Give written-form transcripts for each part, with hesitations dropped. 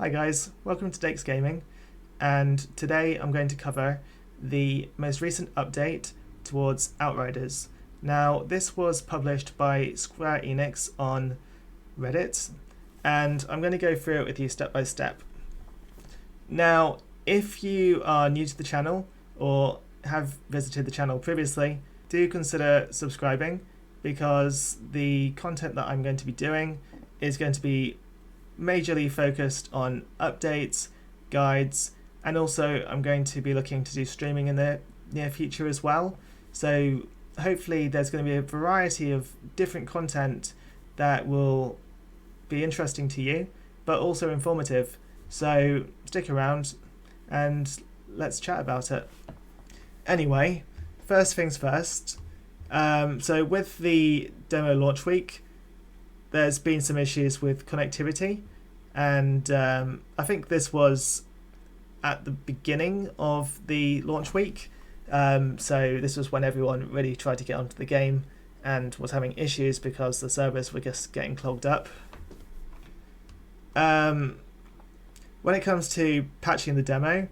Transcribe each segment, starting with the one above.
Hi guys, welcome to Dakes Gaming, and today I'm going to cover the most recent update towards Outriders. Now, this was published by Square Enix on Reddit, and I'm going to go through it with you step by step. Now, if you are new to the channel or have visited the channel previously, do consider subscribing because the content that I'm going to be doing is going to be majorly focused on updates, guides, and also I'm going to be looking to do streaming in the near future as well. So hopefully there's going to be a variety of different content that will be interesting to you, but also informative. So stick around and let's chat about it. Anyway, first things first. So with the demo launch week, there's been some issues with connectivity, and I think this was at the beginning of the launch week. So this was when everyone really tried to get onto the game and was having issues because the servers were just getting clogged up. When it comes to patching the demo,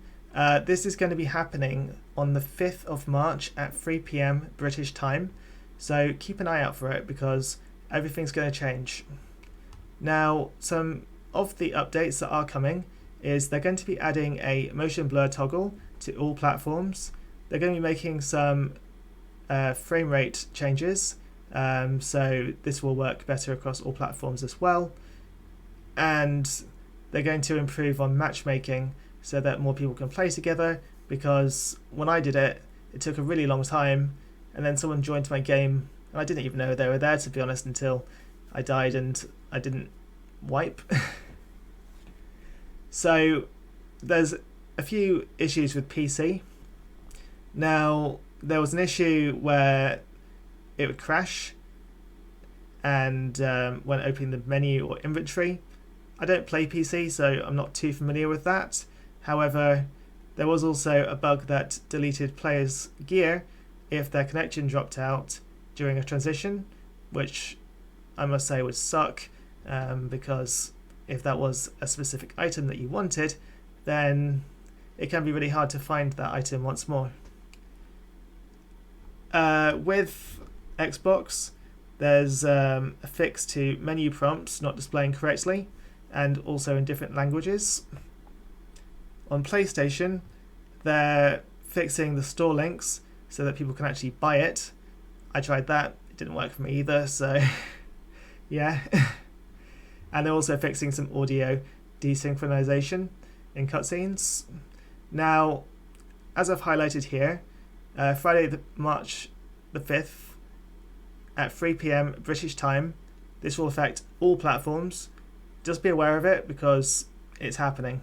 this is going to be happening on the 5th of March at 3 PM British time, so keep an eye out for it because everything's going to change. Now, some of the updates that are coming is they're going to be adding a motion blur toggle to all platforms. They're going to be making some frame rate changes, so this will work better across all platforms as well. And they're going to improve on matchmaking so that more people can play together, because when I did it, it took a really long time, and then someone joined my game and I didn't even know they were there, to be honest, until I died and I didn't wipe. So there's a few issues with PC. Now, there was an issue where it would crash and when opening the menu or inventory. I don't play PC, so I'm not too familiar with that. However, there was also a bug that deleted players' gear if their connection dropped out during a transition, which I must say would suck, because if that was a specific item that you wanted, then it can be really hard to find that item once more. With Xbox, there's a fix to menu prompts not displaying correctly, and also in different languages. On PlayStation, they're fixing the store links so that people can actually buy it. I tried that, it didn't work for me either, so yeah. And they're also fixing some audio desynchronization in cutscenes. Now, as I've highlighted here, Friday, March the 5th at 3 PM British time, this will affect all platforms. Just be aware of it because it's happening.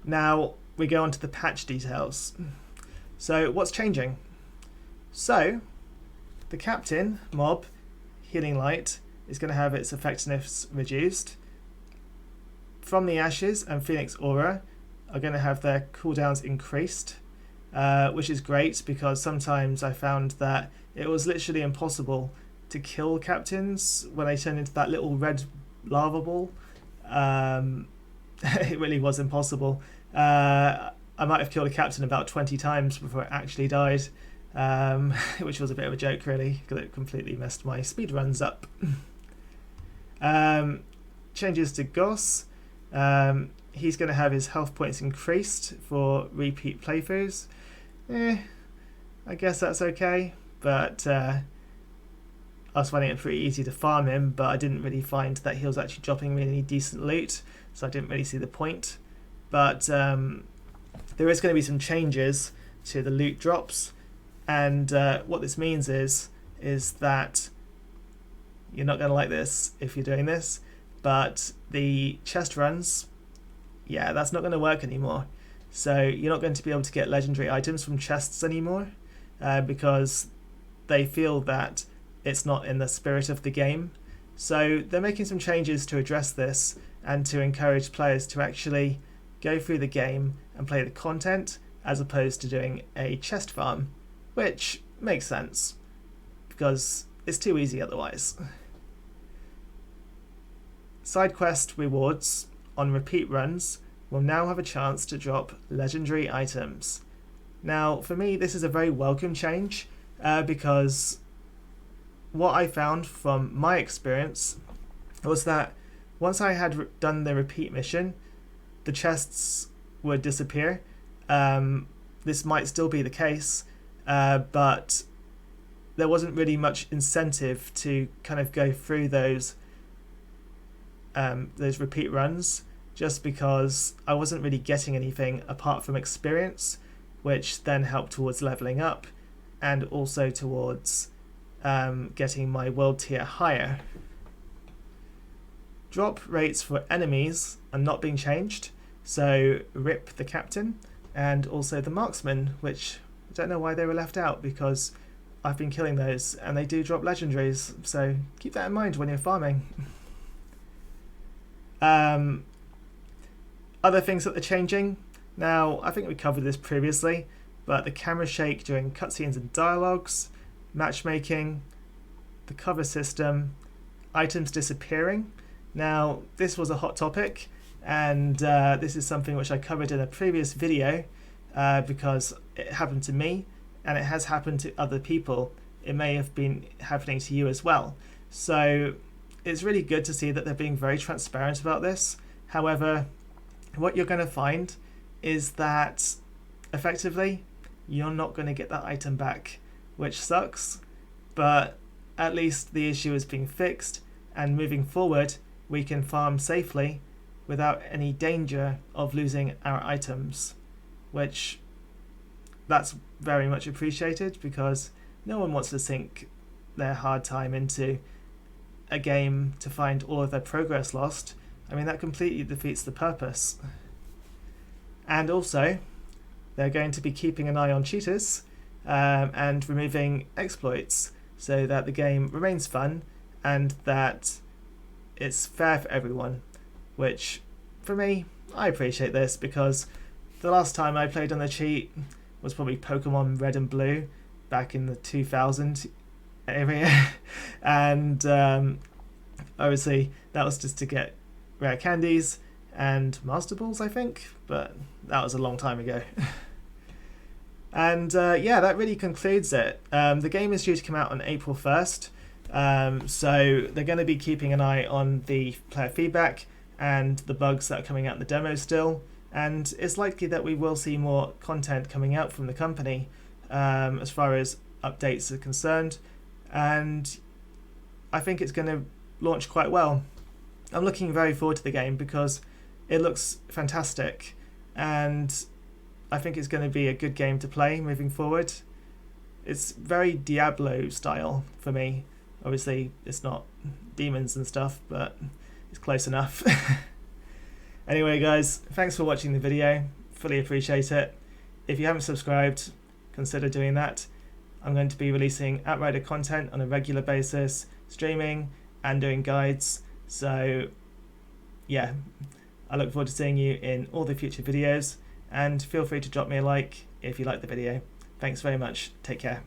Now we go on to the patch details. So what's changing? So the captain mob healing light is going to have its effectiveness reduced. From the Ashes and Phoenix Aura are going to have their cooldowns increased, which is great because sometimes I found that it was literally impossible to kill captains when they turned into that little red lava ball. It really was impossible. I might have killed a captain about 20 times before it actually died, which was a bit of a joke really, because it completely messed my speed runs up. Changes to Goss. He's going to have his health points increased for repeat playthroughs. I guess that's okay, but I was finding it pretty easy to farm him, but I didn't really find that he was actually dropping me any decent loot, so I didn't really see the point. But there is going to be some changes to the loot drops, and what this means is that you're not going to like this if you're doing this, but the chest runs, yeah, that's not going to work anymore. So you're not going to be able to get legendary items from chests anymore, because they feel that it's not in the spirit of the game. So they're making some changes to address this and to encourage players to actually go through the game and play the content as opposed to doing a chest farm, which makes sense because it's too easy otherwise. Side quest rewards on repeat runs will now have a chance to drop legendary items. Now, for me, this is a very welcome change because what I found from my experience was that once I had done the repeat mission, the chests would disappear. This might still be the case, but there wasn't really much incentive to kind of go through those repeat runs, just because I wasn't really getting anything apart from experience, which then helped towards leveling up and also towards getting my world tier higher. Drop rates for enemies are not being changed, so RIP the captain and also the marksman, which I don't know why they were left out because I've been killing those and they do drop legendaries, so keep that in mind when you're farming. Other things that they're changing. Now, I think we covered this previously, but the camera shake during cutscenes and dialogues, matchmaking, the cover system, items disappearing. Now, this was a hot topic, and this is something which I covered in a previous video because it happened to me, and it has happened to other people. It may have been happening to you as well. So it's really good to see that they're being very transparent about this. However, what you're going to find is that effectively you're not going to get that item back, which sucks, but at least the issue is being fixed, and moving forward we can farm safely without any danger of losing our items, which that's very much appreciated because no one wants to sink their hard time into a game to find all of their progress lost. I mean, that completely defeats the purpose. And also, they're going to be keeping an eye on cheaters and removing exploits so that the game remains fun and that it's fair for everyone, which, for me, I appreciate this because the last time I played on the cheat was probably Pokemon Red and Blue back in the 2000 area, and obviously that was just to get rare candies and Master Balls, I think, but that was a long time ago. And yeah, that really concludes it. The game is due to come out on April 1st, so they're going to be keeping an eye on the player feedback and the bugs that are coming out in the demo still, and it's likely that we will see more content coming out from the company as far as updates are concerned, and I think it's going to launch quite well. I'm looking very forward to the game because it looks fantastic, and I think it's going to be a good game to play moving forward. It's very Diablo style for me. Obviously, it's not demons and stuff, but it's close enough. Anyway, guys, thanks for watching the video. Fully appreciate it. If you haven't subscribed, consider doing that. I'm going to be releasing Outrider content on a regular basis, streaming and doing guides. So, yeah, I look forward to seeing you in all the future videos, and feel free to drop me a like if you like the video. Thanks very much. Take care.